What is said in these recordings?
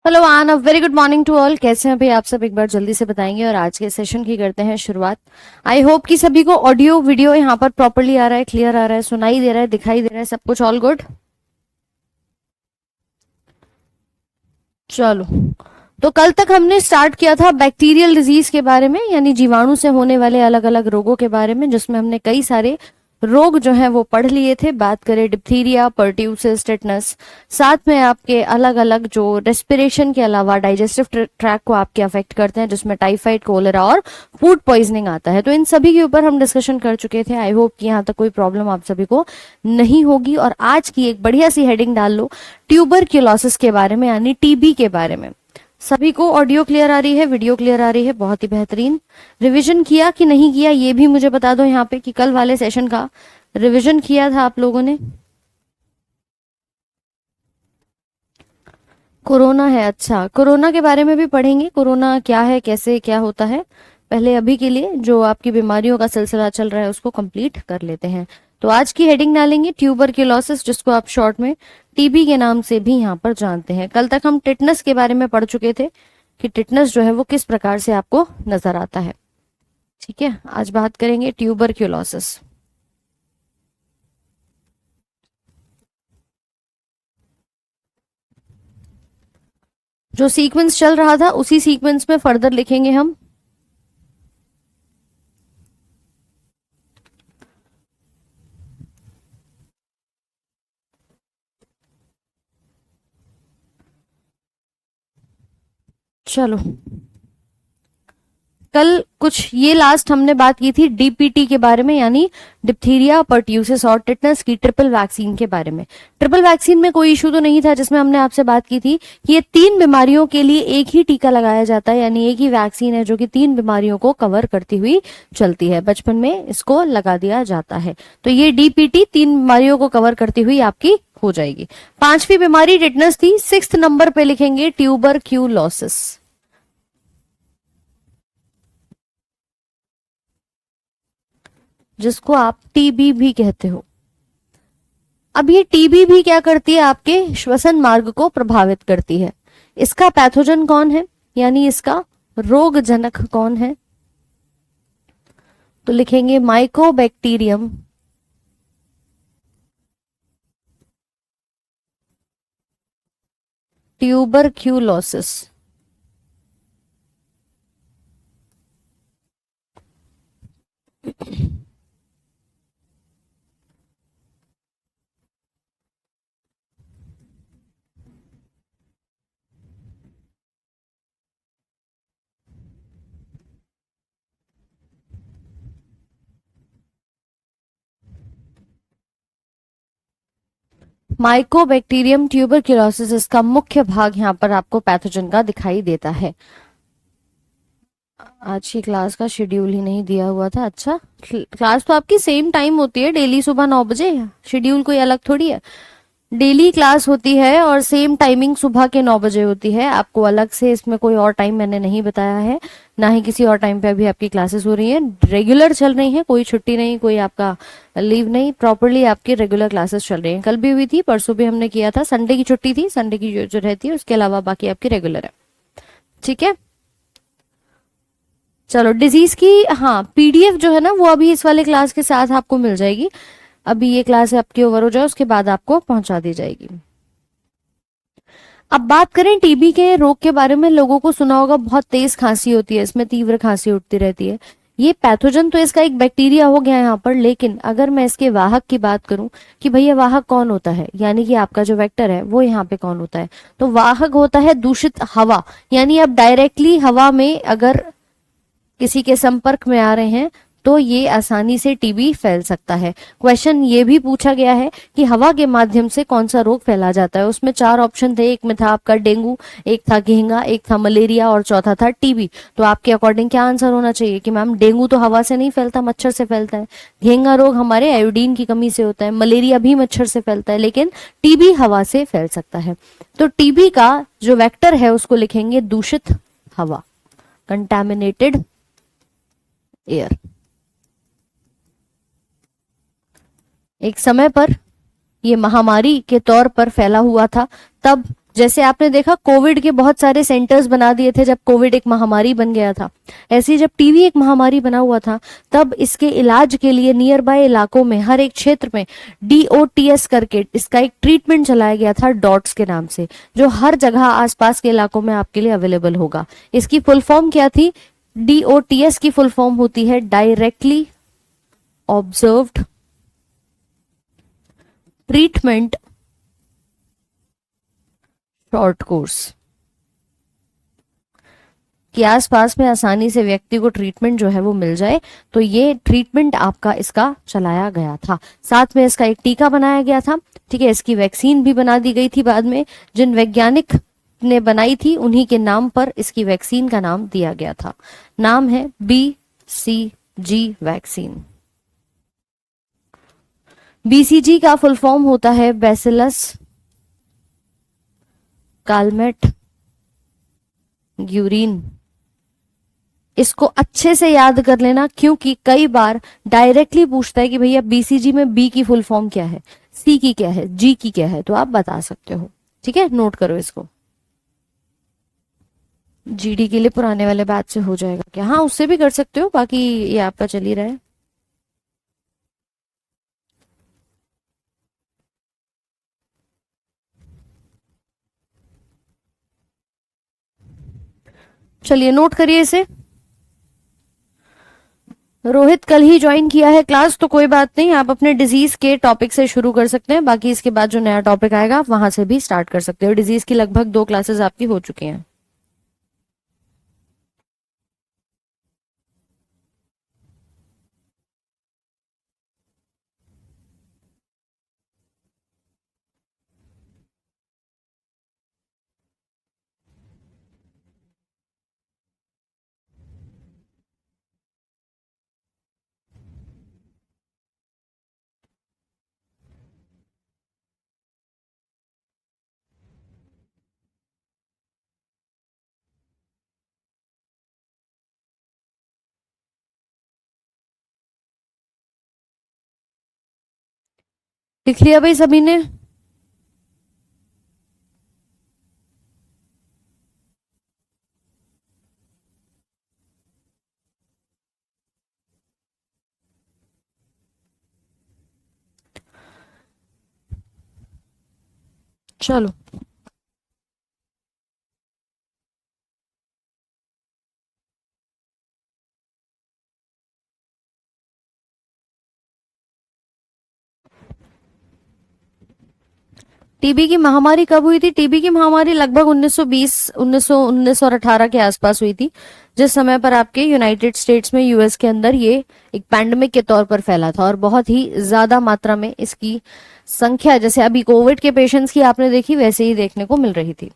Hello on, a very good morning to all. कैसे हैं भाई आप सब, एक बार जल्दी से बताएंगे और आज के सेशन की करते हैं शुरुआत। आई होप कि सभी को ऑडियो वीडियो यहाँ पर प्रॉपरली आ रहा है, क्लियर आ रहा है, सुनाई दे रहा है, दिखाई दे रहा है, सब कुछ ऑल गुड। चलो, तो कल तक हमने स्टार्ट किया था बैक्टीरियल डिजीज के बारे में, यानी जीवाणु से होने वाले अलग अलग रोगों के बारे में, जिसमें हमने कई सारे रोग जो हैं वो पढ़ लिए थे। बात करें डिप्थीरिया, पर्ट्यूसिस, टिटनस, साथ में आपके अलग अलग जो रेस्पिरेशन के अलावा डाइजेस्टिव ट्रैक को आपके अफेक्ट करते हैं, जिसमें टाइफाइड, कोलेरा और फूड पॉइजनिंग आता है। तो इन सभी के ऊपर हम डिस्कशन कर चुके थे। आई होप कि यहाँ तक कोई प्रॉब्लम आप सभी को नहीं होगी। और आज की एक बढ़िया सी हेडिंग डाल लो ट्यूबरक्यूलोसिस के बारे में, यानी टीबी के बारे में। सभी को ऑडियो क्लियर आ रही है, वीडियो क्लियर आ रही है? बहुत ही बेहतरीन। रिवीजन किया कि नहीं किया ये भी मुझे बता दो यहाँ पे, कि कल वाले सेशन का रिवीजन किया था आप लोगों ने? कोरोना है, अच्छा, कोरोना के बारे में भी पढ़ेंगे। कोरोना क्या है, कैसे क्या होता है। पहले अभी के लिए जो आपकी बीमारियों का सिलसिला चल रहा है उसको कंप्लीट कर लेते हैं। तो आज की हेडिंग डालेंगे ट्यूबरक्यूलोसिस, जिसको आप शॉर्ट में टीबी के नाम से भी यहाँ पर जानते हैं। कल तक हम टिटनस के बारे में पढ़ चुके थे कि टिटनस जो है वो किस प्रकार से आपको नजर आता है। ठीक है, आज बात करेंगे ट्यूबरक्यूलोसिस। जो सीक्वेंस चल रहा था उसी सीक्वेंस में फर्दर लिखेंगे हम। चलो, कल कुछ ये लास्ट हमने बात की थी डीपीटी के बारे में, यानी डिप्थीरिया, पर्ट्यूसिस और टिटनस की ट्रिपल वैक्सीन के बारे में। ट्रिपल वैक्सीन में कोई इशू तो नहीं था, जिसमें हमने आपसे बात की थी कि ये तीन बीमारियों के लिए एक ही टीका लगाया जाता है, यानी एक ही वैक्सीन है जो कि तीन बीमारियों को कवर करती हुई चलती है। बचपन में इसको लगा दिया जाता है। तो ये डीपीटी तीन बीमारियों को कवर करती हुई आपकी हो जाएगी। पांचवी बीमारी टिटनस थी। 6th नंबर पे लिखेंगे ट्यूबरक्यूलोसिस, जिसको आप टीबी भी कहते हो। अब ये टीबी भी क्या करती है, आपके श्वसन मार्ग को प्रभावित करती है। इसका पैथोजन कौन है, यानी इसका रोगजनक कौन है? तो लिखेंगे माइकोबैक्टीरियम ट्यूबरक्यूलोसिस। माइकोबैक्टीरियम ट्यूबरक्यूलोसिस इसका मुख्य भाग यहाँ पर आपको पैथोजन का दिखाई देता है। आज की क्लास का शेड्यूल ही नहीं दिया हुआ था। अच्छा, क्लास तो आपकी सेम टाइम होती है डेली, सुबह 9 बजे। शेड्यूल कोई अलग थोड़ी है। डेली क्लास होती है और सेम टाइमिंग सुबह के 9 बजे होती है। आपको अलग से इसमें कोई और टाइम मैंने नहीं बताया है, ना ही किसी और टाइम पे अभी आपकी क्लासेस हो रही हैं। रेगुलर चल रही हैं, कोई छुट्टी नहीं, कोई आपका लीव नहीं, प्रॉपरली आपकी रेगुलर क्लासेस चल रही हैं। कल भी हुई थी, परसों भी हमने किया था। संडे की छुट्टी थी, संडे की जो रहती है, उसके अलावा बाकी आपकी रेगुलर है। ठीक है, चलो डिजीज की, हाँ, पीडीएफ जो है ना वो अभी इस वाले क्लास के साथ आपको मिल जाएगी। अभी ये क्लास आपकी ओवर हो जाए उसके बाद आपको पहुंचा दी जाएगी। अब बात करें टीबी के रोग के बारे में। लोगों को सुना होगा बहुत तेज खांसी होती है, इसमें तीव्र खांसी उठती रहती है। ये पैथोजन तो इसका एक बैक्टीरिया हो गया यहाँ पर, लेकिन अगर मैं इसके वाहक की बात करूं कि भैया वाहक कौन होता है, यानी कि आपका जो वेक्टर है वो यहाँ पे कौन होता है, तो वाहक होता है दूषित हवा। यानी आप डायरेक्टली हवा में अगर किसी के संपर्क में आ रहे हैं तो ये आसानी से टीबी फैल सकता है। क्वेश्चन ये भी पूछा गया है कि हवा के माध्यम से कौन सा रोग फैला जाता है। उसमें 4 ऑप्शन थे, एक में था आपका डेंगू, एक था घेंगा, एक था मलेरिया और चौथा था टीबी। तो आपके अकॉर्डिंग क्या आंसर होना चाहिए कि मैम डेंगू तो हवा से नहीं फैलता, मच्छर से फैलता है। घेंगा रोग हमारे आयोडीन की कमी से होता है। मलेरिया भी मच्छर से फैलता है, लेकिन टीबी हवा से फैल सकता है। तो टीबी का जो वेक्टर है उसको लिखेंगे दूषित हवा, कंटैमिनेटेड एयर। एक समय पर ये महामारी के तौर पर फैला हुआ था, तब जैसे आपने देखा कोविड के बहुत सारे सेंटर्स बना दिए थे जब कोविड एक महामारी बन गया था, ऐसे ही जब टीबी एक महामारी बना हुआ था तब इसके इलाज के लिए नियर बाय इलाकों में हर एक क्षेत्र में DOTS करके इसका एक ट्रीटमेंट चलाया गया था डॉट्स के नाम से, जो हर जगह आसपास के इलाकों में आपके लिए अवेलेबल होगा। इसकी फुल फॉर्म क्या थी? DOTS की फुल फॉर्म होती है directly observed treatment short course, कि आसपास में आसानी से व्यक्ति को ट्रीटमेंट जो है वो मिल जाए। तो ये ट्रीटमेंट आपका इसका चलाया गया था, साथ में इसका एक टीका बनाया गया था। ठीक है, इसकी वैक्सीन भी बना दी गई थी बाद में, जिन वैज्ञानिक ने बनाई थी उन्हीं के नाम पर इसकी वैक्सीन का नाम दिया गया था। नाम है BCG वैक्सीन। BCG का फुल फॉर्म होता है बैसिलस कालमेट ग्यूरिन। इसको अच्छे से याद कर लेना, क्योंकि कई बार डायरेक्टली पूछता है कि भैया BCG में B की फुल फॉर्म क्या है, C की क्या है, G की क्या है, तो आप बता सकते हो। ठीक है, नोट करो इसको। GD के लिए पुराने वाले बैच से हो जाएगा क्या? हाँ, उससे भी कर सकते हो, बाकी ये आपका चल ही रहा है। चलिए नोट करिए इसे। रोहित कल ही ज्वाइन किया है क्लास, तो कोई बात नहीं, आप अपने डिजीज के टॉपिक से शुरू कर सकते हैं, बाकी इसके बाद जो नया टॉपिक आएगा आप वहां से भी स्टार्ट कर सकते हो। डिजीज की लगभग 2 क्लासेस आपकी हो चुकी हैं। लिख लिया भाई सभी ने? चलो टीबी की महामारी कब हुई थी? टीबी की महामारी लगभग 1920 1919 और 18 के आसपास हुई थी, जिस समय पर आपके यूनाइटेड स्टेट्स में यूएस के अंदर ये एक पैंडेमिक के तौर पर फैला था और बहुत ही ज्यादा मात्रा में इसकी संख्या, जैसे अभी कोविड के पेशेंट्स की आपने देखी वैसे ही देखने को मिल रही थी।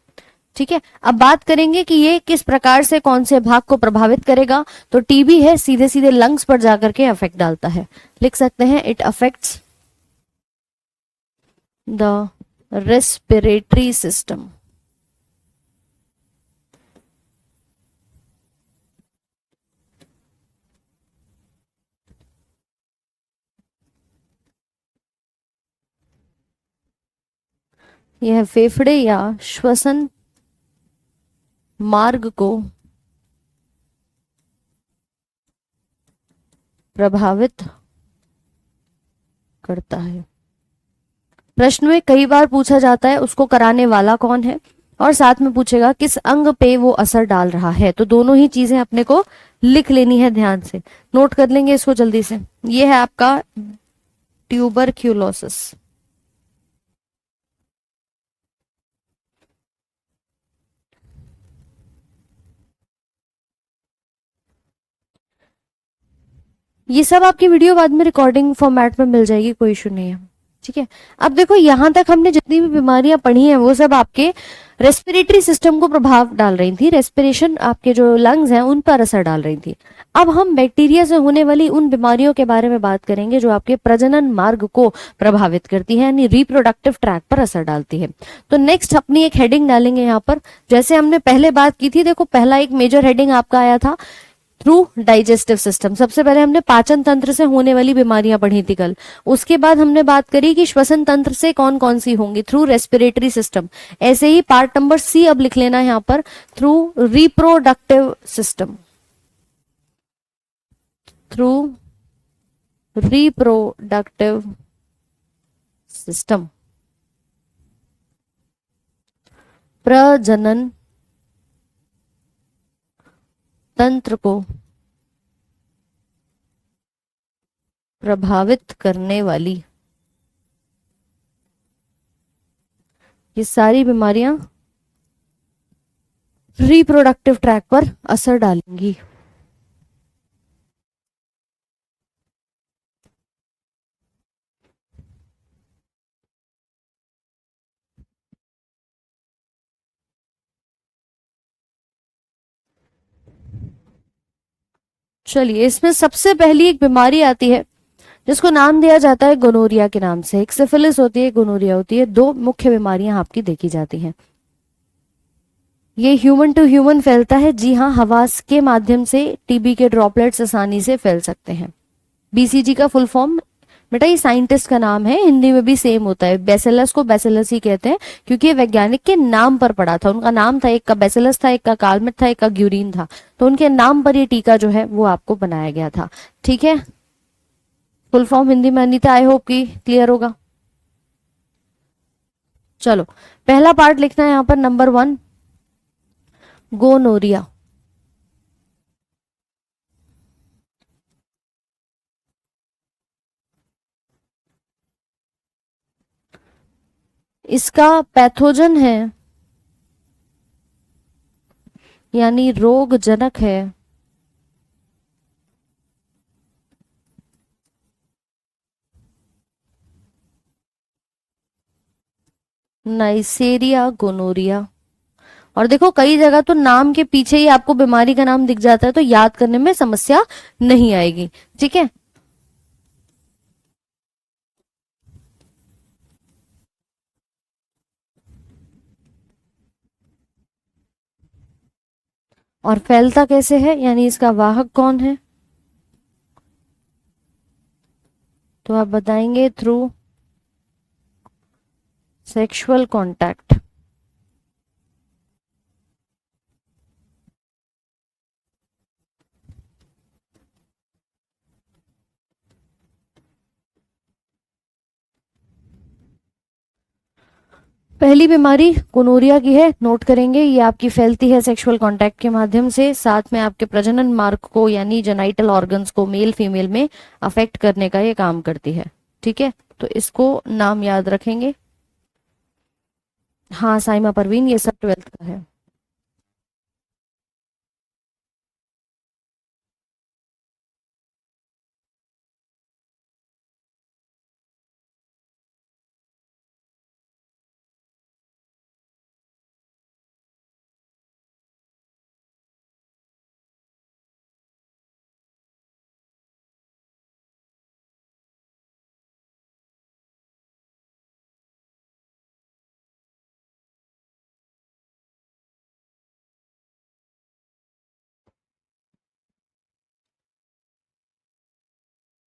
ठीक है, अब बात करेंगे कि ये किस प्रकार से कौन से भाग को प्रभावित करेगा। तो टीबी है सीधे सीधे लंग्स पर जाकर के अफेक्ट डालता है। लिख सकते हैं it affects the respiratory system. यह फेफड़े या श्वसन मार्ग को प्रभावित करता है। प्रश्न में कई बार पूछा जाता है उसको कराने वाला कौन है, और साथ में पूछेगा किस अंग पे वो असर डाल रहा है। तो दोनों ही चीजें अपने को लिख लेनी है, ध्यान से नोट कर लेंगे इसको जल्दी से। ये है आपका ट्यूबरक्यूलोसिस। ये सब आपकी वीडियो बाद में रिकॉर्डिंग फॉर्मेट में मिल जाएगी, कोई इशू नहीं है। ठीक है, अब देखो यहां तक हमने जितनी भी बीमारियां पढ़ी हैं वो सब आपके रेस्पिरेटरी सिस्टम को प्रभाव डाल रही थी, रेस्पिरेशन आपके जो लंग्स हैं उन पर असर डाल रही थी। अब हम बैक्टीरिया से होने वाली उन बीमारियों के बारे में बात करेंगे जो आपके प्रजनन मार्ग को प्रभावित करती है, यानी रिप्रोडक्टिव ट्रैक पर असर डालती है। तो नेक्स्ट अपनी एक हेडिंग डालेंगे यहाँ पर, जैसे हमने पहले बात की थी। देखो पहला एक मेजर हेडिंग आपका आया था थ्रू डाइजेस्टिव सिस्टम। सबसे पहले हमने पाचन तंत्र से होने वाली बीमारियां पढ़ी थी कल। उसके बाद हमने बात करी कि श्वसन तंत्र से कौन कौन सी होंगी, थ्रू रेस्पिरेटरी सिस्टम। ऐसे ही पार्ट नंबर सी अब लिख लेना यहां पर, through reproductive system, through reproductive system, प्रजनन तंत्र को प्रभावित करने वाली ये सारी बीमारियां रिप्रोडक्टिव ट्रैक पर असर डालेंगी। चलिए, इसमें सबसे पहली एक बीमारी आती है जिसको नाम दिया जाता है गोनोरिया के नाम से। एक सिफिलिस होती है, गोनोरिया होती है। दो मुख्य बीमारियां आपकी देखी जाती हैं। ये ह्यूमन टू ह्यूमन फैलता है। जी हाँ, हवा के माध्यम से टीबी के ड्रॉपलेट्स आसानी से फैल सकते हैं। बीसीजी का फुल फॉर्म बेटा, ये साइंटिस्ट का नाम है, हिंदी में भी सेम होता है। बैसिलस को बैसिलस ही कहते हैं क्योंकि ये वैज्ञानिक के नाम पर पड़ा था। उनका नाम था, एक का बैसिलस था, एक का कालमेट था, एक का ग्यूरिन था। तो उनके नाम पर ये टीका जो है वो आपको बनाया गया था। ठीक है, फुल फॉर्म हिंदी में अनीता आई होप की क्लियर होगा। चलो, पहला पार्ट लिखना है यहां पर, नंबर 1 गोनोरिया। इसका पैथोजन है यानी रोगजनक है नाइसेरिया गोनोरिया। और देखो, कई जगह तो नाम के पीछे ही आपको बीमारी का नाम दिख जाता है, तो याद करने में समस्या नहीं आएगी। ठीक है, और फैलता कैसे है यानी इसका वाहक कौन है, तो आप बताएंगे थ्रू सेक्सुअल कांटेक्ट। पहली बीमारी गोनोरिया की है, नोट करेंगे। ये आपकी फैलती है सेक्सुअल कांटेक्ट के माध्यम से, साथ में आपके प्रजनन मार्ग को यानी जेनाइटल ऑर्गन्स को मेल फीमेल में अफेक्ट करने का ये काम करती है। ठीक है, तो इसको नाम याद रखेंगे। हाँ साइमा परवीन, ये सब 12th का है।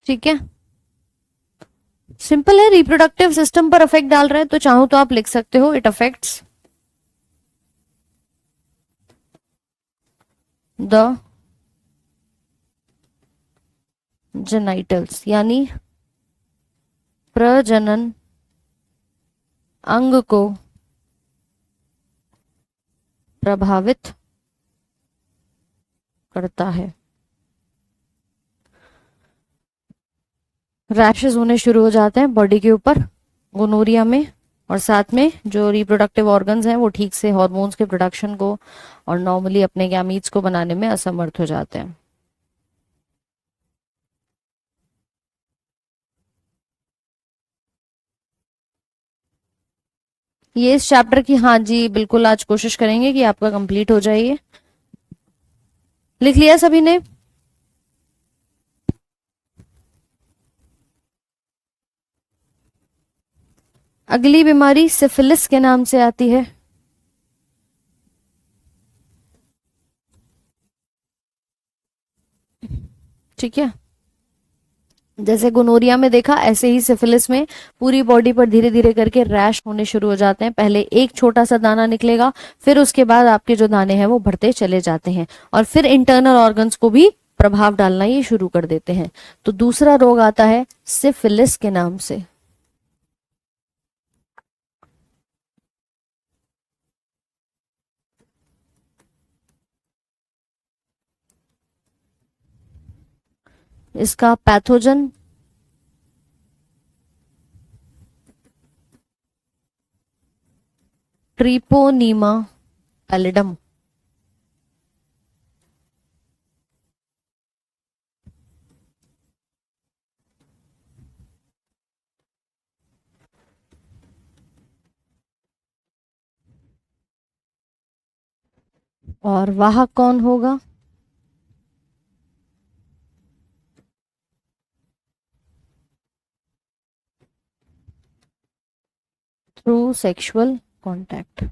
ठीक है, सिंपल है, रिप्रोडक्टिव सिस्टम पर अफेक्ट डाल रहा है, तो चाहो तो आप लिख सकते हो इट अफेक्ट्स द जेनाइटल्स यानी प्रजनन अंग को प्रभावित करता है। रैशेस होने शुरू हो जाते हैं बॉडी के ऊपर गोनोरिया में, और साथ में जो रिप्रोडक्टिव ऑर्गन्स हैं वो ठीक से हार्मोन्स के प्रोडक्शन को और नॉर्मली अपने गैमीट्स को बनाने में असमर्थ हो जाते हैं। ये इस चैप्टर की, हाँ जी बिल्कुल, आज कोशिश करेंगे कि आपका कंप्लीट हो जाए। ये लिख लिया सभी ने? अगली बीमारी सिफिलिस के नाम से आती है। ठीक है, जैसे गोनोरिया में देखा, ऐसे ही सिफिलिस में पूरी बॉडी पर धीरे धीरे करके रैश होने शुरू हो जाते हैं। पहले एक छोटा सा दाना निकलेगा, फिर उसके बाद आपके जो दाने हैं वो बढ़ते चले जाते हैं, और फिर इंटरनल ऑर्गन्स को भी प्रभाव डालना ये शुरू कर देते हैं। तो दूसरा रोग आता है सिफिलिस के नाम से। इसका पैथोजन ट्रिपोनीमा पैलिडम। और वाहक कौन होगा? Through sexual contact.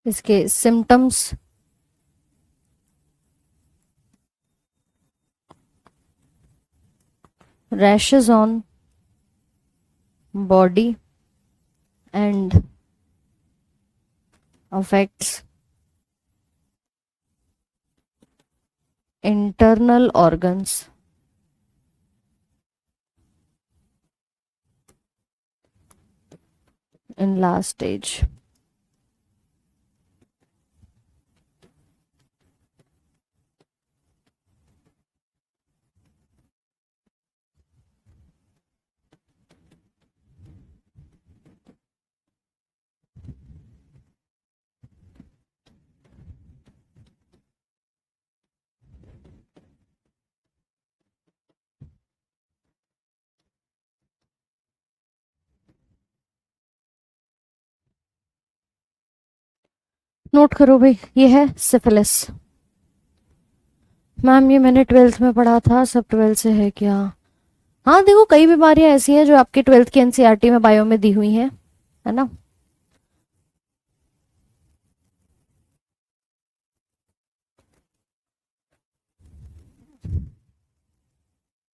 इसके symptoms rashes on body and affects internal organs in last stage। Note करो भाई, ये है सिफिलिस। मैम ये मैंने 12th में पढ़ा था, सब 12th से है क्या? हाँ देखो, कई बीमारियां ऐसी हैं जो आपके 12th की एनसीईआरटी में बायो में दी हुई हैं, है ना।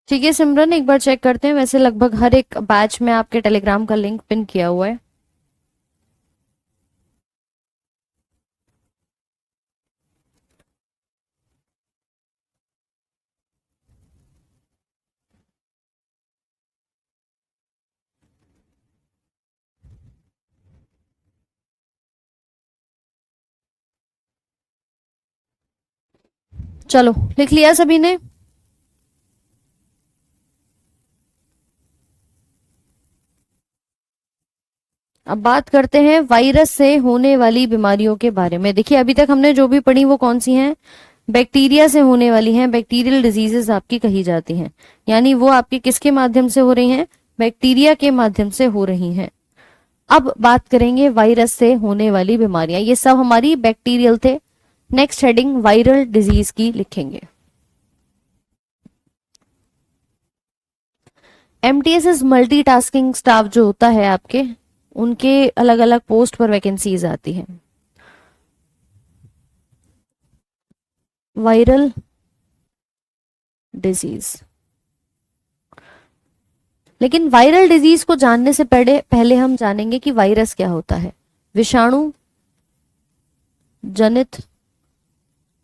ठीक है सिमरन, एक बार चेक करते हैं। वैसे लगभग हर एक बैच में आपके टेलीग्राम का लिंक पिन किया हुआ है। चलो लिख लिया सभी ने? अब बात करते हैं वायरस से होने वाली बीमारियों के बारे में। देखिए अभी तक हमने जो भी पढ़ी वो कौन सी हैं? बैक्टीरिया से होने वाली हैं, बैक्टीरियल डिजीजेस आपकी कही जाती हैं। यानी वो आपके किसके माध्यम से हो रही हैं? बैक्टीरिया के माध्यम से हो रही हैं। अब बात करेंगे वायरस से होने वाली बीमारियां, ये सब हमारी बैक्टीरियल थे। नेक्स्ट हेडिंग वायरल डिजीज की लिखेंगे। एमटीएस मल्टीटास्किंग स्टाफ जो होता है आपके, उनके अलग अलग पोस्ट पर वैकेंसीज आती हैं। वायरल डिजीज, लेकिन वायरल डिजीज को जानने से पहले पहले हम जानेंगे कि वायरस क्या होता है। विषाणु जनित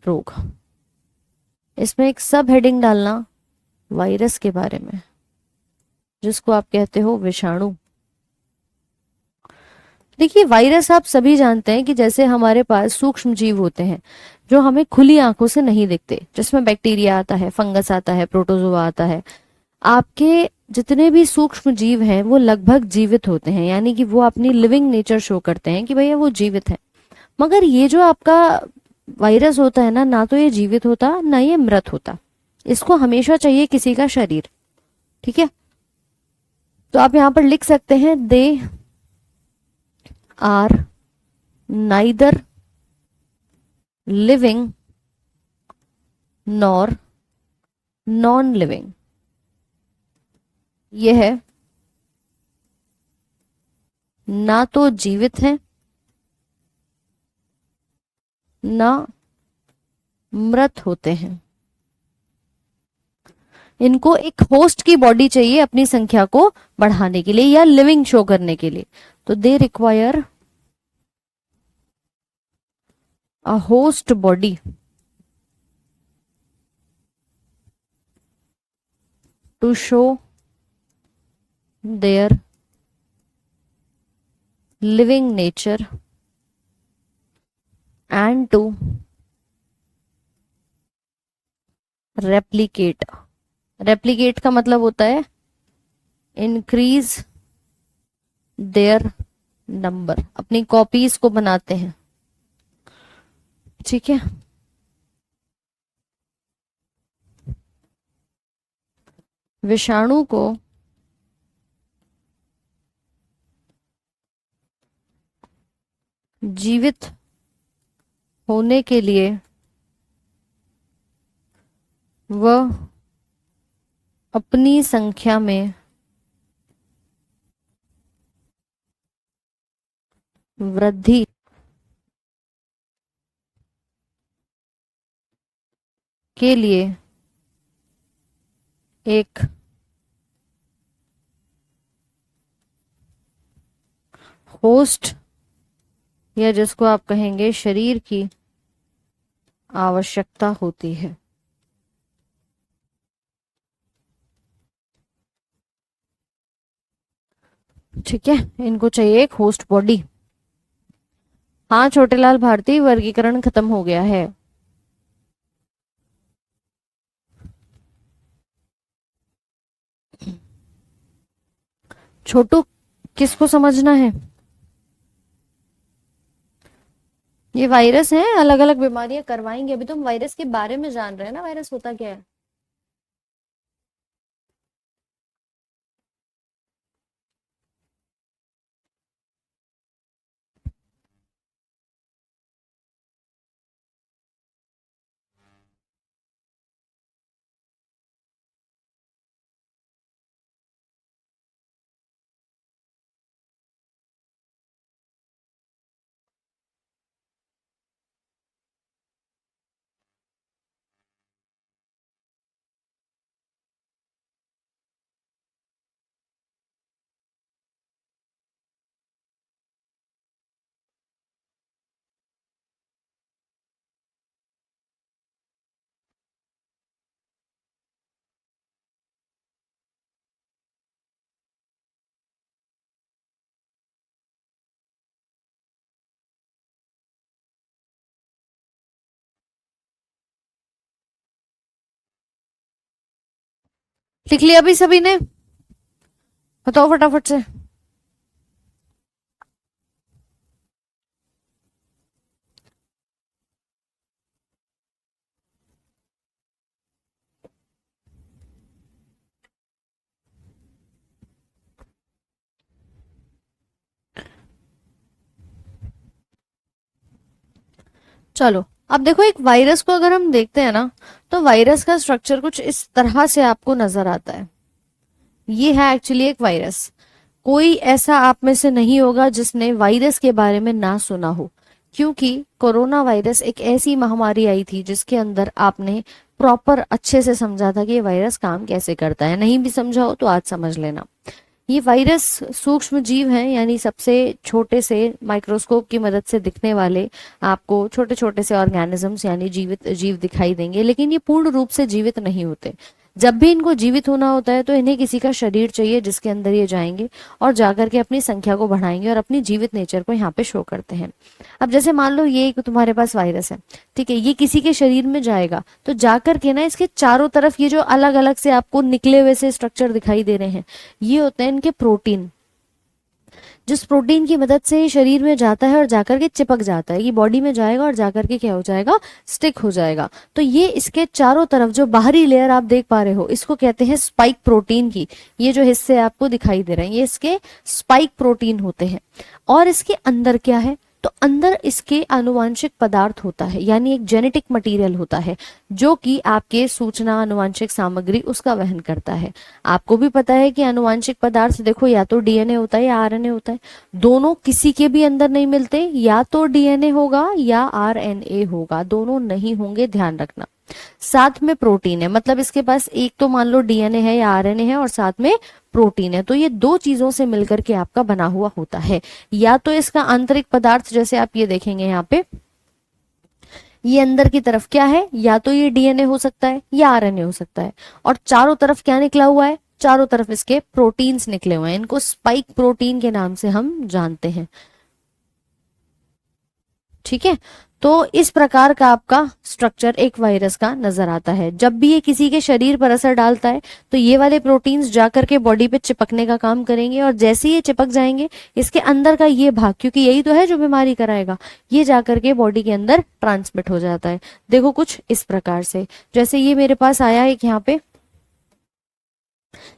रोग, इसमें एक सब हेडिंग डालना वायरस के बारे में, जिसको आप कहते हो विषाणु। देखिए वायरस आप सभी जानते हैं कि जैसे हमारे पास सूक्ष्म जीव होते हैं जो हमें खुली आंखों से नहीं दिखते, जिसमें बैक्टीरिया आता है, फंगस आता है, प्रोटोजोआ आता है। आपके जितने भी सूक्ष्म जीव हैं वो लगभग जीवित होते हैं, यानी कि वो अपनी लिविंग नेचर शो करते हैं कि भैया वो जीवित है। मगर ये जो आपका वायरस होता है ना तो ये जीवित होता ना ये मृत होता। इसको हमेशा चाहिए किसी का शरीर, ठीक है। तो आप यहां पर लिख सकते हैं they are neither living nor non living. यह है ना तो जीवित हैं, ना मृत होते हैं। इनको एक होस्ट की बॉडी चाहिए अपनी संख्या को बढ़ाने के लिए या लिविंग शो करने के लिए। तो they require a host body to show their living nature and to replicate. Replicate का मतलब होता है इंक्रीज देयर नंबर, अपनी कॉपीज को बनाते हैं। ठीक है, विषाणु को जीवित होने के लिए वह अपनी संख्या में वृद्धि के लिए एक होस्ट या जिसको आप कहेंगे शरीर की आवश्यकता होती है। ठीक है, इनको चाहिए एक होस्ट बॉडी। हाँ छोटेलाल भारती, वर्गीकरण खत्म हो गया है। छोटू किसको समझना है? ये वायरस है, अलग अलग बीमारियां करवाएंगे। अभी तुम वायरस के बारे में जान रहे हैं ना, वायरस होता क्या है। लिख लिया अभी सभी ने? बताओ फटाफट से। चलो अब देखो, एक वायरस को अगर हम देखते हैं ना, तो वायरस का स्ट्रक्चर कुछ इस तरह से आपको नजर आता है। ये है एक्चुअली एक वायरस। कोई ऐसा आप में से नहीं होगा जिसने वायरस के बारे में ना सुना हो, क्योंकि कोरोना वायरस एक ऐसी महामारी आई थी जिसके अंदर आपने प्रॉपर अच्छे से समझा था कि ये वायरस काम कैसे करता है। नहीं भी समझा हो तो आज समझ लेना। ये वायरस सूक्ष्म जीव हैं, यानी सबसे छोटे से माइक्रोस्कोप की मदद से दिखने वाले आपको छोटे छोटे से ऑर्गेनिजम्स यानी जीवित जीव दिखाई देंगे, लेकिन ये पूर्ण रूप से जीवित नहीं होते। जब भी इनको जीवित होना होता है तो इन्हें किसी का शरीर चाहिए जिसके अंदर ये जाएंगे और जाकर के अपनी संख्या को बढ़ाएंगे और अपनी जीवित नेचर को यहाँ पे शो करते हैं। अब जैसे मान लो ये एक तुम्हारे पास वायरस है, ठीक है, ये किसी के शरीर में जाएगा तो जाकर के ना इसके चारों तरफ ये जो अलग अलग से आपको निकले हुए से स्ट्रक्चर दिखाई दे रहे हैं, ये होते हैं इनके प्रोटीन। जिस प्रोटीन की मदद से ये शरीर में जाता है और जाकर के चिपक जाता है, ये बॉडी में जाएगा और जाकर के क्या हो जाएगा, स्टिक हो जाएगा। तो ये इसके चारों तरफ जो बाहरी लेयर आप देख पा रहे हो, इसको कहते हैं स्पाइक प्रोटीन की। ये जो हिस्से आपको दिखाई दे रहे हैं ये इसके स्पाइक प्रोटीन होते हैं। और इसके अंदर क्या है, तो अंदर इसके आनुवांशिक पदार्थ होता है, यानी एक जेनेटिक मटेरियल होता है जो कि आपके सूचना आनुवांशिक सामग्री उसका वहन करता है। आपको भी पता है कि आनुवांशिक पदार्थ देखो या तो डीएनए होता है या आरएनए होता है, दोनों किसी के भी अंदर नहीं मिलते, या तो डीएनए होगा या आरएनए होगा, दोनों नहीं होंगे, ध्यान रखना। साथ में प्रोटीन है, मतलब इसके पास एक तो मान लो डीएनए है या आरएनए है और साथ में प्रोटीन है, तो ये दो चीजों से मिलकर के आपका बना हुआ होता है। या तो इसका आंतरिक पदार्थ, जैसे आप ये देखेंगे यहाँ पे, ये अंदर की तरफ क्या है, या तो ये डीएनए हो सकता है या आरएनए हो सकता है, और चारों तरफ क्या निकला हुआ है, चारों तरफ इसके प्रोटीन्स निकले हुए हैं, इनको स्पाइक प्रोटीन के नाम से हम जानते हैं। ठीक है, तो इस प्रकार का आपका स्ट्रक्चर एक वायरस का नजर आता है। जब भी ये किसी के शरीर पर असर डालता है तो ये वाले प्रोटीन्स जाकर के बॉडी पे चिपकने का काम करेंगे, और जैसे ही ये चिपक जाएंगे इसके अंदर का ये भाग, क्योंकि यही तो है जो बीमारी कराएगा, ये जाकर के बॉडी के अंदर ट्रांसमिट हो जाता है। देखो कुछ इस प्रकार से, जैसे ये मेरे पास आया है यहाँ पे,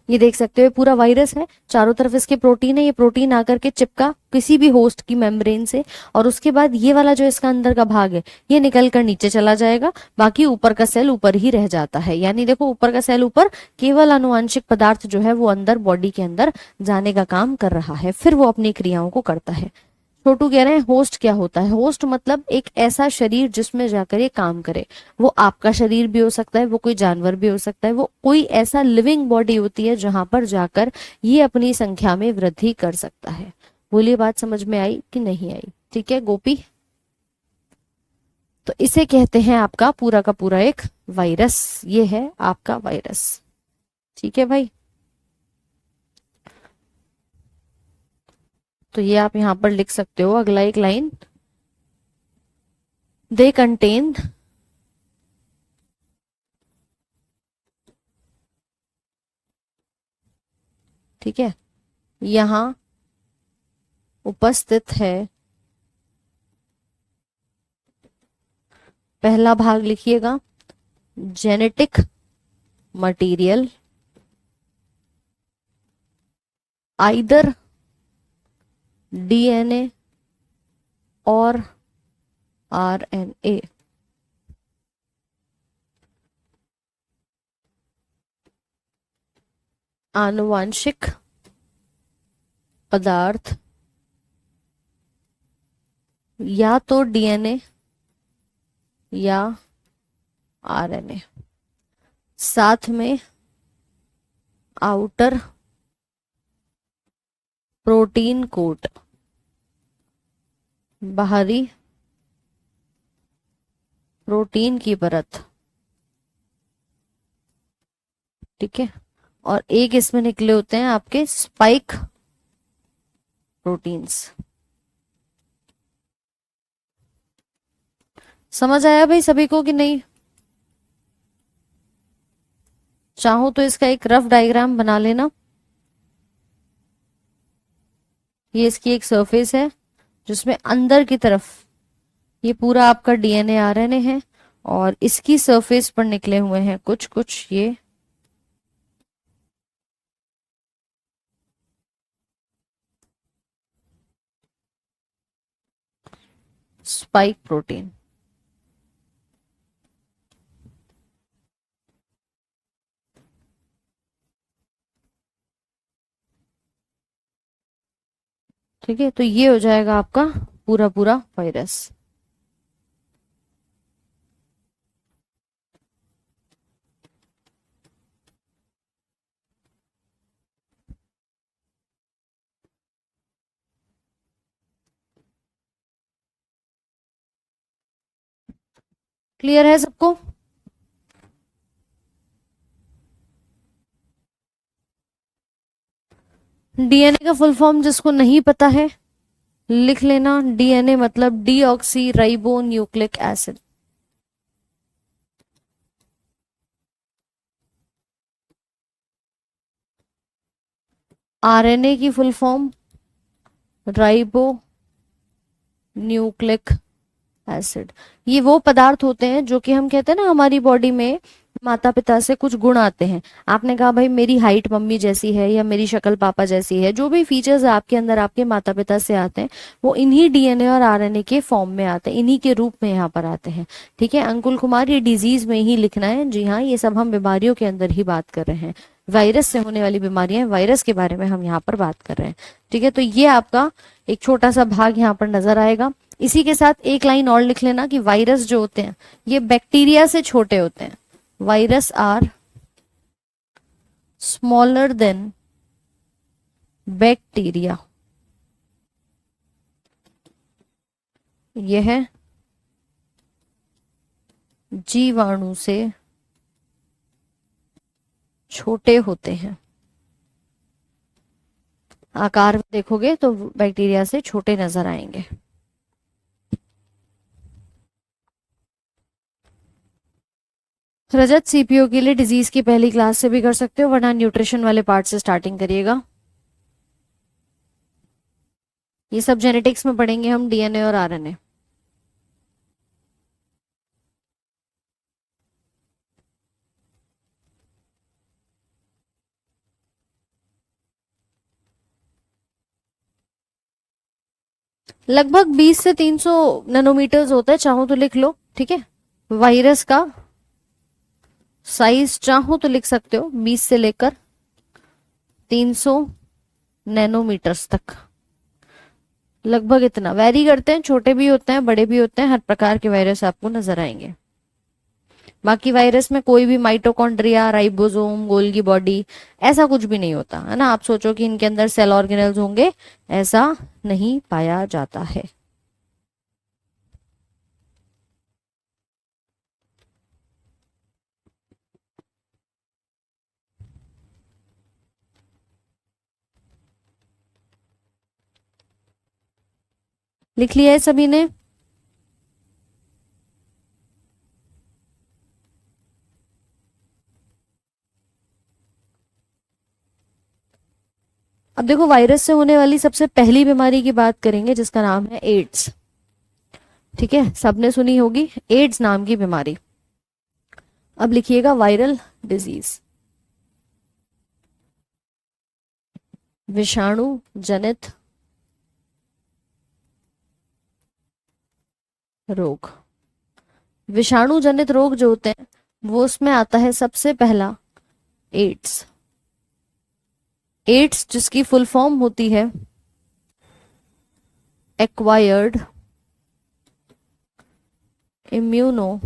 ये देख सकते हो पूरा वायरस है, चारों तरफ इसके प्रोटीन है, ये प्रोटीन आकर के चिपका किसी भी होस्ट की मेम्ब्रेन से, और उसके बाद ये वाला जो इसका अंदर का भाग है ये निकल कर नीचे चला जाएगा, बाकी ऊपर का सेल ऊपर ही रह जाता है। यानी देखो ऊपर का सेल ऊपर, केवल आनुवांशिक पदार्थ जो है वो अंदर बॉडी के अंदर जाने का काम कर रहा है, फिर वो अपनी क्रियाओं को करता है। छोटू कह रहे हैं होस्ट क्या होता है। होस्ट मतलब एक ऐसा शरीर जिसमें जाकर ये काम करे। वो आपका शरीर भी हो सकता है, वो कोई जानवर भी हो सकता है, वो कोई ऐसा लिविंग बॉडी होती है जहां पर जाकर ये अपनी संख्या में वृद्धि कर सकता है। बोलिए बात समझ में आई कि नहीं आई? ठीक है गोपी, तो इसे कहते हैं आपका पूरा का पूरा एक वायरस। ये है आपका वायरस। ठीक है भाई, तो ये आप यहां पर लिख सकते हो अगला एक लाइन, दे कंटेन ठीक है, यहां उपस्थित है, पहला भाग लिखिएगा, जेनेटिक मटेरियल आइदर डीएनए और आरएनए। आनुवांशिक पदार्थ या तो डीएनए या आरएनए, साथ में आउटर प्रोटीन कोट, बाहरी प्रोटीन की परत। ठीक है, और एक इसमें निकले होते हैं आपके स्पाइक प्रोटीन्स। समझ आया भाई सभी को कि नहीं? चाहो तो इसका एक रफ डायग्राम बना लेना। ये इसकी एक सरफेस है जिसमें अंदर की तरफ ये पूरा आपका डीएनए आरएनए है, और इसकी सरफेस पर निकले हुए हैं कुछ कुछ ये स्पाइक प्रोटीन। ठीक है, तो ये हो जाएगा आपका पूरा पूरा वायरस। क्लियर है सबको? डीएनए का फुल फॉर्म जिसको नहीं पता है लिख लेना, डीएनए मतलब deoxy ribo nucleic acid. RNA की full form ribo nucleic acid. ये वो पदार्थ होते हैं जो कि हम कहते हैं ना हमारी बॉडी में माता पिता से कुछ गुण आते हैं। आपने कहा भाई मेरी हाइट मम्मी जैसी है या मेरी शक्ल पापा जैसी है, जो भी फीचर्स आपके अंदर आपके माता पिता से आते हैं वो इन्हीं डीएनए और आरएनए के फॉर्म में आते हैं, इन्हीं के रूप में यहाँ पर आते हैं। ठीक है अंकुल कुमार, ये डिजीज में ही लिखना है। जी हाँ, ये सब हम बीमारियों के अंदर ही बात कर रहे हैं, वायरस से होने वाली बीमारियां, वायरस के बारे में हम यहाँ पर बात कर रहे हैं। ठीक है, तो ये आपका एक छोटा सा भाग यहाँ पर नजर आएगा। इसी के साथ एक लाइन और लिख लेना कि वायरस जो होते हैं ये बैक्टीरिया से छोटे होते हैं। Virus are smaller than bacteria. यह जीवाणु से छोटे होते हैं। आकार में देखोगे तो बैक्टीरिया से छोटे नजर आएंगे। रजत, सीपीओ के लिए डिजीज की पहली क्लास से भी कर सकते हो, वरना न्यूट्रिशन वाले पार्ट से स्टार्टिंग करिएगा। ये सब जेनेटिक्स में पढ़ेंगे हम, डीएनए और आरएनए। लगभग 20 से 300 नैनोमीटर्स होता है, चाहो तो लिख लो। ठीक है, वायरस का साइज चाहो तो लिख सकते हो 20 से लेकर 300 नैनोमीटर्स तक, लगभग इतना वैरी करते हैं। छोटे भी होते हैं, बड़े भी होते हैं, हर प्रकार के वायरस आपको नजर आएंगे। बाकी वायरस में कोई भी माइटोकॉन्ड्रिया, राइबोसोम, गोल्गी बॉडी ऐसा कुछ भी नहीं होता है ना। आप सोचो कि इनके अंदर सेल ऑर्गेनेल्स होंगे, ऐसा नहीं पाया जाता है। लिख लिया है सभी ने? अब देखो, वायरस से होने वाली सबसे पहली बीमारी की बात करेंगे जिसका नाम है एड्स। ठीक है, सबने सुनी होगी एड्स नाम की बीमारी। अब लिखिएगा वायरल डिजीज, विषाणु जनित रोग। विषाणु जनित रोग जो होते हैं वो उसमें आता है सबसे पहला एड्स। एड्स जिसकी फुल फॉर्म होती है एक्वायर्ड इम्यूनो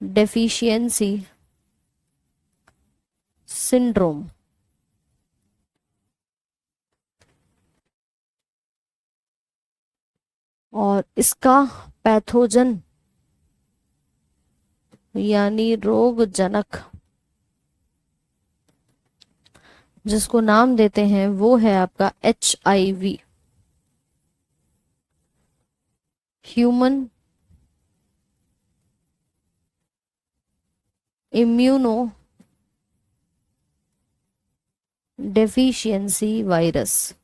डेफिशिएंसी सिंड्रोम। और इसका पैथोजन यानी रोग जनक जिसको नाम देते हैं वो है आपका HIV, human immuno deficiency virus,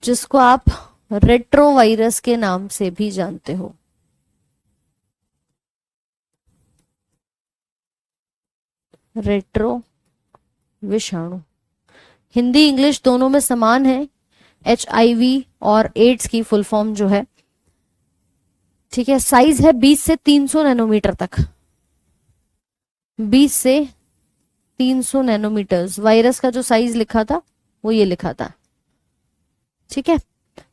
जिसको आप रेट्रो वायरस के नाम से भी जानते हो। रेट्रो विषाणु हिंदी इंग्लिश दोनों में समान है, HIV और एड्स की फुल फॉर्म जो है। ठीक है, साइज है 20 से 300 नैनोमीटर तक, 20 से 300 नैनोमीटर्स। वायरस का जो साइज लिखा था वो ये लिखा था। ठीक है,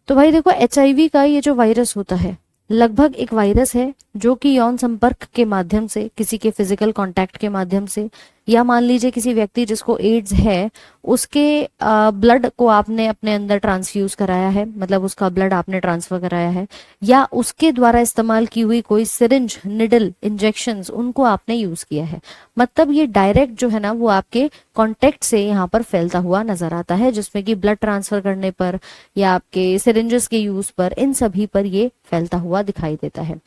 तो भाई देखो HIV का ये जो वायरस होता है लगभग एक वायरस है जो कि यौन संपर्क के माध्यम से, किसी के फिजिकल कांटेक्ट के माध्यम से, या मान लीजिए किसी व्यक्ति जिसको एड्स है उसके ब्लड को आपने अपने अंदर ट्रांसफ्यूज कराया है, मतलब उसका ब्लड आपने ट्रांसफर कराया है, या उसके द्वारा इस्तेमाल की हुई कोई सिरिंज, निडल, इंजेक्शंस उनको आपने यूज किया है। मतलब ये डायरेक्ट जो है ना वो आपके कांटेक्ट से यहाँ पर फैलता हुआ नजर आता है, जिसमें कि ब्लड ट्रांसफर करने पर या आपके सिरिंजेस के यूज पर, इन सभी पर ये फैलता हुआ दिखाई देता है।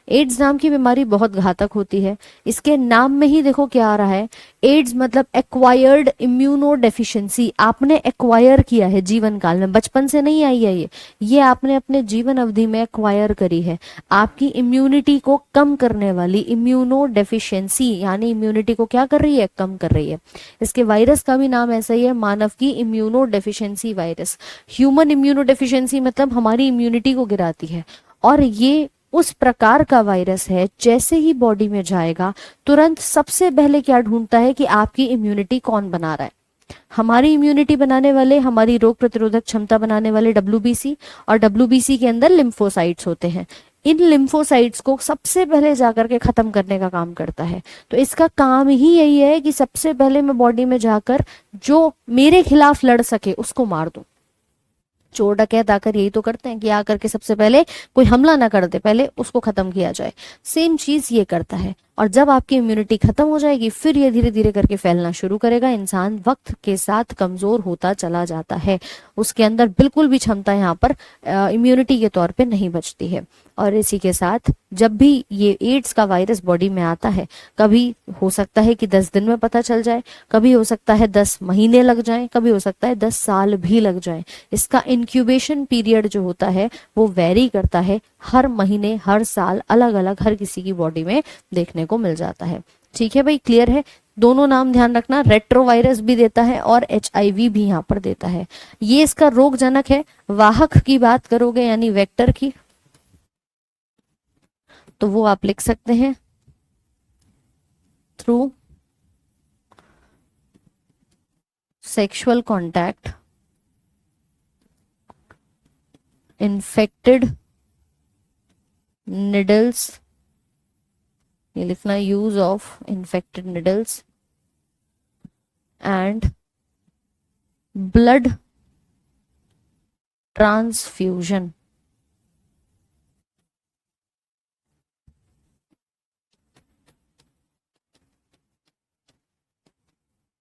एड्स नाम की बीमारी बहुत घातक होती है। इसके नाम में ही देखो क्या आ रहा है एड्स मतलब एक्वायर्ड इम्यूनो डेफिशिएंसी, आपने एक्वायर किया है जीवन काल में, बचपन से नहीं आई है ये आपने अपने जीवन अवधि में एक्वायर करी है। आपकी इम्यूनिटी को कम करने वाली इम्यूनो डेफिशिएंसी, यानी इम्यूनिटी को क्या कर रही है, कम कर रही है। इसके वायरस का भी नाम ऐसा ही है, मानव की immuno deficiency virus. Human immuno deficiency मतलब हमारी इम्यूनिटी को गिराती है, और ये उस प्रकार का वायरस है जैसे ही बॉडी में जाएगा तुरंत सबसे पहले क्या ढूंढता है कि आपकी इम्यूनिटी कौन बना रहा है। हमारी इम्यूनिटी बनाने वाले, हमारी रोग प्रतिरोधक क्षमता बनाने वाले डब्ल्यूबीसी, और डब्ल्यूबीसी के अंदर लिम्फोसाइट्स होते हैं। इन लिम्फोसाइट्स को सबसे पहले जाकर के खत्म करने का काम करता है। तो इसका काम ही यही है कि सबसे पहले मैं बॉडी में जाकर जो मेरे खिलाफ लड़ सके उसको मार दूं। चोर डकैत आकर यही तो करते हैं कि आकर के सबसे पहले कोई हमला ना कर दे, पहले उसको खत्म किया जाए। सेम चीज ये करता है, और जब आपकी इम्यूनिटी खत्म हो जाएगी फिर ये धीरे धीरे करके फैलना शुरू करेगा। इंसान वक्त के साथ कमजोर होता चला जाता है, उसके अंदर बिल्कुल भी क्षमता यहाँ पर इम्यूनिटी के तौर पे नहीं बचती है। और इसी के साथ जब भी ये एड्स का वायरस बॉडी में आता है, कभी हो सकता है कि 10 दिन में पता चल जाए, कभी हो सकता है 10 महीने लग जाएं, कभी हो सकता है 10 साल भी लग जाएं। इसका इंक्यूबेशन पीरियड जो होता है वो वेरी करता है, हर महीने हर साल अलग अलग हर किसी की बॉडी में देखने को मिल जाता है। ठीक है भाई, क्लियर है। दोनों नाम ध्यान रखना, रेट्रोवायरस भी देता है और HIV भी यहाँ पर देता है। ये इसका रोगजनक है। वाहक की बात करोगे यानी वेक्टर की, तो वो आप लिख सकते हैं through sexual contact infected needles, ये लिखना, use of infected needles and blood transfusion.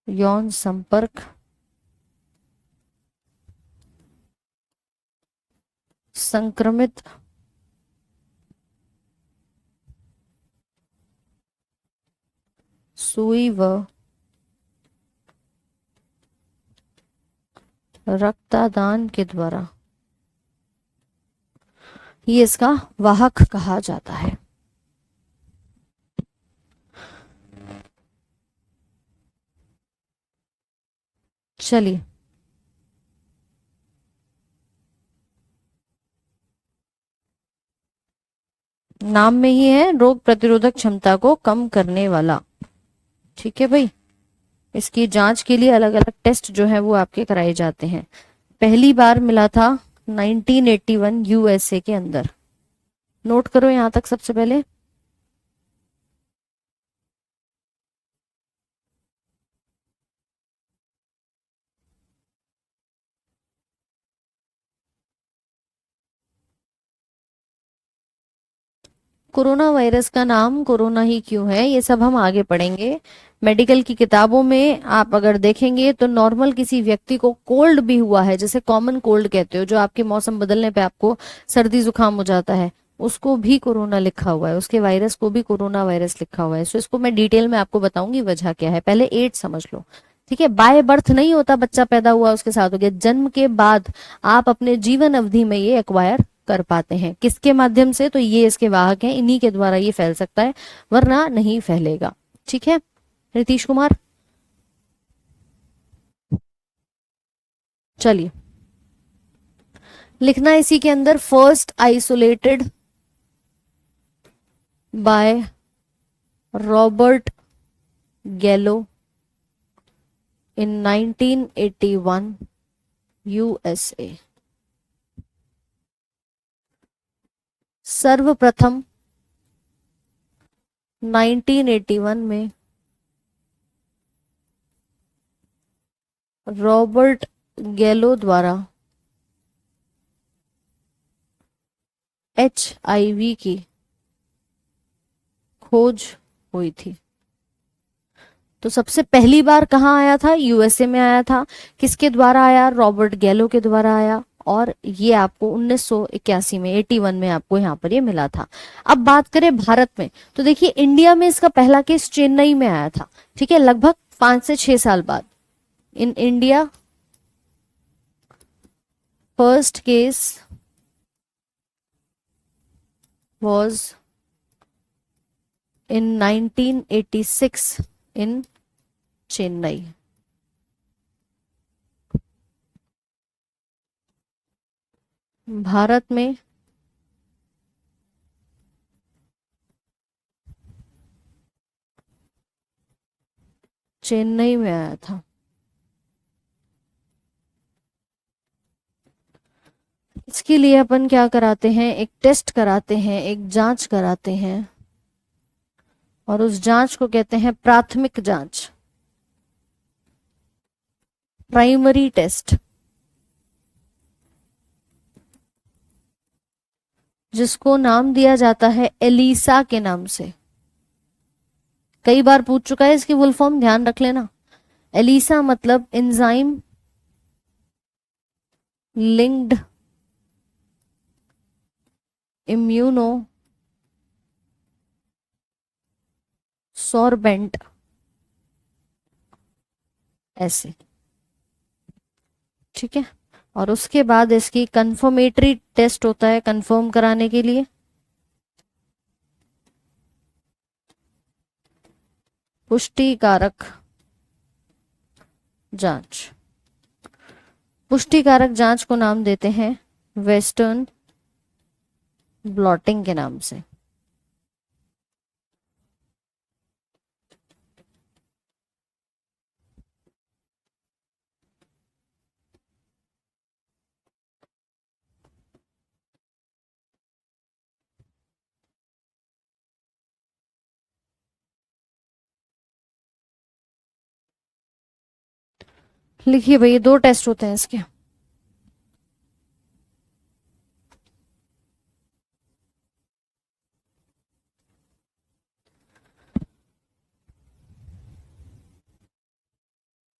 यौन संपर्क, संक्रमित सुई व रक्तदान के द्वारा, ये इसका वाहक कहा जाता है। चलिए, नाम में ही है रोग प्रतिरोधक क्षमता को कम करने वाला। ठीक है भाई, इसकी जांच के लिए अलग अलग टेस्ट जो है वो आपके कराए जाते हैं। पहली बार मिला था 1981 USA के अंदर। नोट करो यहां तक सबसे पहले। कोरोना वायरस का नाम कोरोना ही क्यों है, ये सब हम आगे पढ़ेंगे। मेडिकल की किताबों में आप अगर देखेंगे तो नॉर्मल किसी व्यक्ति को कोल्ड भी हुआ है, जैसे कॉमन कोल्ड कहते हो, जो आपके मौसम बदलने पे आपको सर्दी जुकाम हो जाता है, उसको भी कोरोना लिखा हुआ है, उसके वायरस को भी कोरोना वायरस लिखा हुआ है। सो इसको मैं डिटेल में आपको बताऊंगी वजह क्या है। पहले एड्स समझ लो। ठीक है, बाय बर्थ नहीं होता, बच्चा पैदा हुआ उसके साथ हो गया, जन्म के बाद आप अपने जीवन अवधि में ये एक्वायर कर पाते हैं। किसके माध्यम से, तो ये इसके वाहक हैं, इन्हीं के द्वारा ये फैल सकता है, वरना नहीं फैलेगा। ठीक है नीतीश कुमार, चलिए लिखना इसी के अंदर, फर्स्ट आइसोलेटेड बाय रॉबर्ट गैलो इन 1981 USA। सर्वप्रथम 1981 में रॉबर्ट गैलो द्वारा HIV की खोज हुई थी। तो सबसे पहली बार कहाँ आया था, USA में आया था। किसके द्वारा आया, रॉबर्ट गैलो के द्वारा आया, और ये आपको 1981 में 81 में आपको यहाँ पर ये मिला था। अब बात करें भारत में, तो देखिए इंडिया में इसका पहला केस चेन्नई में आया था। ठीक है, लगभग 5 से 6 साल बाद। In India first case was in 1986 in Chennai. Bharat में चेन्नई में आया था। इसके लिए अपन क्या कराते हैं, एक टेस्ट कराते हैं, एक जांच कराते हैं, और उस जांच को कहते हैं प्राथमिक जांच, प्राइमरी टेस्ट, जिसको नाम दिया जाता है एलिसा के नाम से। कई बार पूछ चुका है इसकी फुल फॉर्म, ध्यान रख लेना। एलिसा मतलब एंजाइम लिंक्ड इम्यूनो सॉर्बेंट, ऐसे। ठीक है। और उसके बाद इसकी कंफर्मेटरी टेस्ट होता है, कंफर्म कराने के लिए। पुष्टिकारक जांच, पुष्टिकारक जांच को नाम देते हैं वेस्टर्न ब्लॉटिंग के नाम से। लिखिए भाई, 2 टेस्ट होते हैं इसके।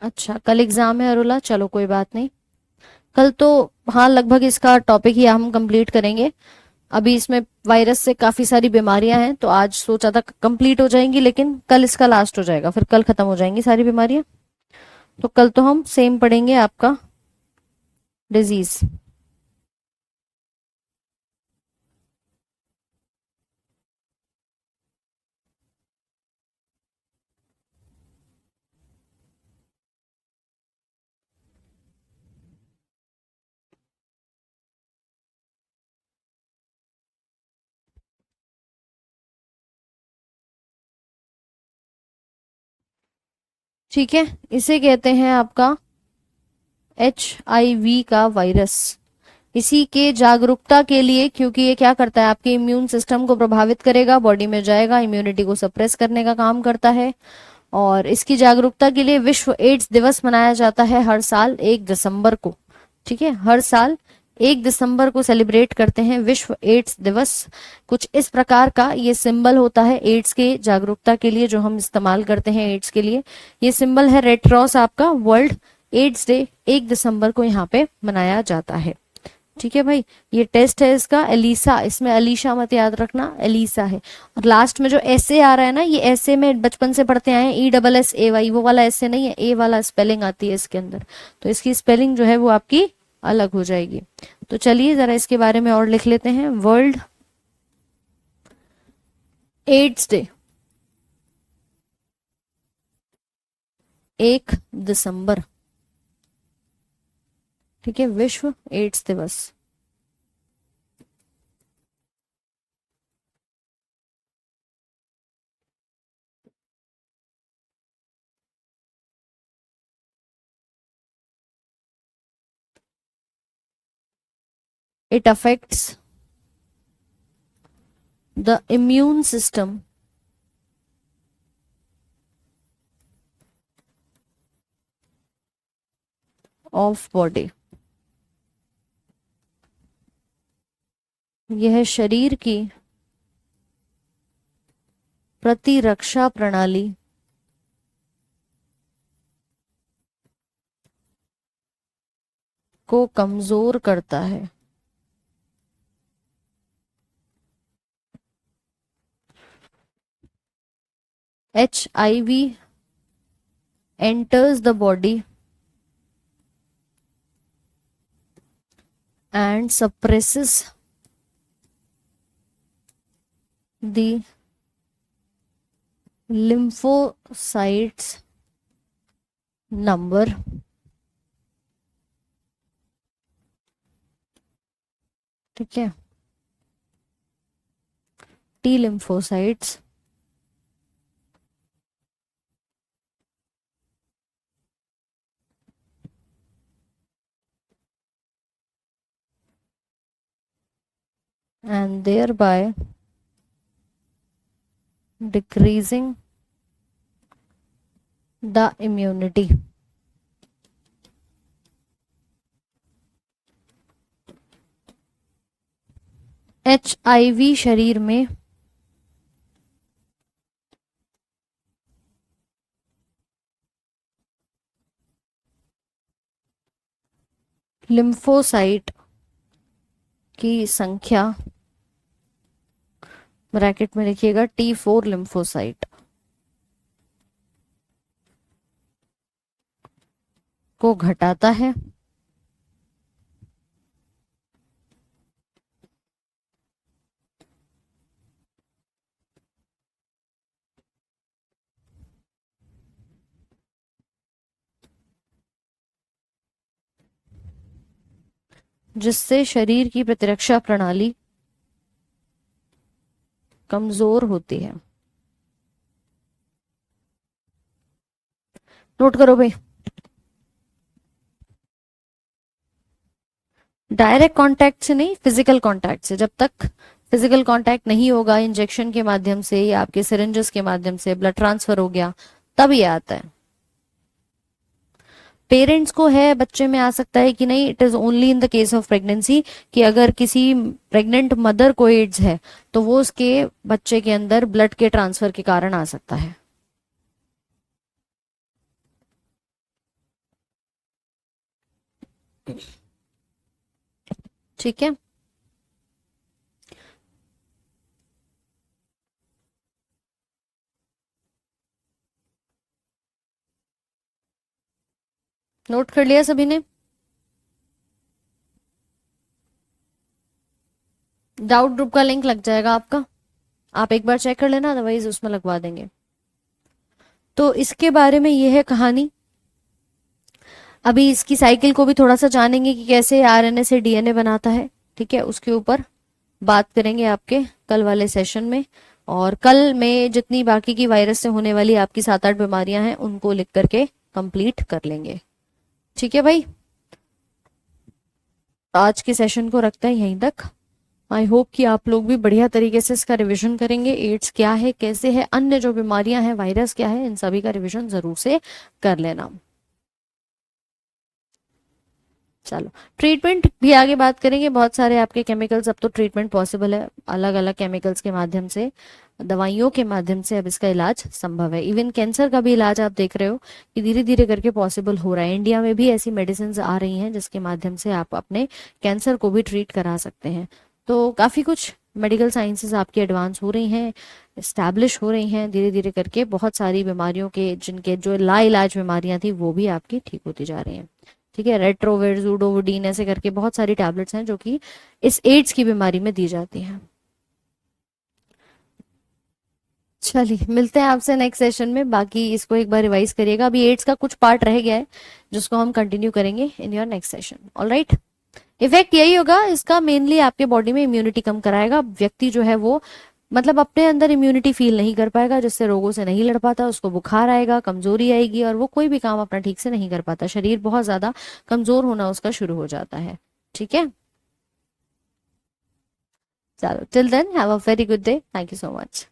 अच्छा, कल एग्जाम है अरुला, चलो कोई बात नहीं। कल तो हाँ, लगभग इसका टॉपिक ही हम कंप्लीट करेंगे। अभी इसमें वायरस से काफी सारी बीमारियां हैं, तो आज सोचा था कंप्लीट हो जाएंगी, लेकिन कल इसका लास्ट हो जाएगा, फिर कल खत्म हो जाएंगी सारी बीमारियां। तो कल तो हम सेम पढ़ेंगे आपका डिजीज। ठीक है, इसे कहते हैं आपका HIV का वायरस। इसी के जागरूकता के लिए, क्योंकि ये क्या करता है, आपके इम्यून सिस्टम को प्रभावित करेगा, बॉडी में जाएगा, इम्यूनिटी को सप्रेस करने का काम करता है। और इसकी जागरूकता के लिए विश्व एड्स दिवस मनाया जाता है हर साल 1 दिसंबर को। ठीक है, हर साल 1 दिसंबर को सेलिब्रेट करते हैं विश्व एड्स दिवस। कुछ इस प्रकार का ये सिंबल होता है एड्स के जागरूकता के लिए, जो हम इस्तेमाल करते हैं एड्स के लिए। ये सिंबल है रेड क्रॉस, आपका वर्ल्ड एड्स डे 1 दिसंबर को यहाँ पे मनाया जाता है। ठीक है भाई, ये टेस्ट है इसका एलिसा, इसमें अलीशा मत याद रखना, एलिसा है। और लास्ट में जो ऐसे आ रहा है ना, ये ऐसे में बचपन से पढ़ते आए हैं, ESSAY, वो वाला ऐसे नहीं है, ए वाला स्पेलिंग आती है इसके अंदर। तो इसकी स्पेलिंग जो है वो आपकी अलग हो जाएगी। तो चलिए जरा इसके बारे में और लिख लेते हैं। वर्ल्ड एड्स डे 1 दिसंबर। ठीक है, विश्व एड्स दिवस। It affects the immune system of body। यह शरीर की प्रतिरक्षा प्रणाली को कमजोर करता है। HIV enters the body and suppresses the lymphocytes number, ठीक है, T lymphocytes and thereby decreasing the immunity. HIV शरीर में लिम्फोसाइट की संख्या, ब्रैकेट में लिखिएगा T4 लिम्फोसाइट को घटाता है, जिससे शरीर की प्रतिरक्षा प्रणाली कमजोर होती है। नोट करो भाई, डायरेक्ट कांटेक्ट से नहीं, फिजिकल कांटेक्ट से। जब तक फिजिकल कांटेक्ट नहीं होगा इंजेक्शन के माध्यम से या आपके सिरिंजेस के माध्यम से ब्लड ट्रांसफर हो गया, तब ये आता है। पेरेंट्स को है, बच्चे में आ सकता है कि नहीं, it is only in the case of pregnancy, कि अगर किसी प्रेग्नेंट मदर को एड्स है तो वो उसके बच्चे के अंदर ब्लड के ट्रांसफर के कारण आ सकता है। ठीक है, नोट कर लिया सभी ने? डाउट ग्रुप का लिंक लग जाएगा आपका, आप एक बार चेक कर लेना, अदरवाइज उसमें लगवा देंगे। तो इसके बारे में ये है कहानी। अभी इसकी साइकिल को भी थोड़ा सा जानेंगे कि कैसे आरएनए से डीएनए बनाता है, ठीक है, उसके ऊपर बात करेंगे आपके कल वाले सेशन में। और कल में जितनी बाकी की वायरस से होने वाली आपकी 7-8 बीमारियां हैं उनको लिख करके कंप्लीट कर लेंगे। ठीक है भाई, आज के सेशन को रखते हैं यहीं तक। आई होप कि आप लोग भी बढ़िया तरीके से इसका रिवीजन करेंगे। एड्स क्या है, कैसे है, अन्य जो बीमारियां हैं, वायरस क्या है, इन सभी का रिवीजन जरूर से कर लेना। चलो, ट्रीटमेंट भी आगे बात करेंगे। बहुत सारे आपके केमिकल्स, अब तो ट्रीटमेंट पॉसिबल है, अलग अलग केमिकल्स के माध्यम से, दवाइयों के माध्यम से अब इसका इलाज संभव है। इवन कैंसर का भी इलाज आप देख रहे हो कि धीरे धीरे करके पॉसिबल हो रहा है। इंडिया में भी ऐसी मेडिसिन आ रही हैं जिसके माध्यम से आप अपने कैंसर को भी ट्रीट करा सकते हैं। तो काफी कुछ मेडिकल साइंसेज आपकी एडवांस हो रही हैं, इस्टेब्लिश हो रही हैं धीरे धीरे करके। बहुत सारी बीमारियों के, जिनके जो लाइलाज बीमारियां थी, वो भी आपकी ठीक होती जा रही हैं। ठीक है, रेट्रोविर, जूडोवुडीन, ऐसे करके बहुत सारी टैबलेट्स हैं जो कि इस एड्स की बीमारी में दी जाती हैं। चलिए, मिलते हैं आपसे नेक्स्ट सेशन में। बाकी इसको एक बार रिवाइज करिएगा, अभी एड्स का कुछ पार्ट रह गया है जिसको हम कंटिन्यू करेंगे in your next session. Alright, effect यही होगा इसका, मेनली आपके बॉडी में इम्यूनिटी कम कराएगा। व्यक्ति जो है वो मतलब अपने अंदर इम्यूनिटी फील नहीं कर पाएगा, जिससे रोगों से नहीं लड़ पाता, उसको बुखार आएगा, कमजोरी आएगी और वो कोई भी काम अपना ठीक से नहीं कर पाता। शरीर बहुत ज्यादा कमजोर होना उसका शुरू हो जाता है। ठीक है, चलो, till then have a very good day, thank you so much.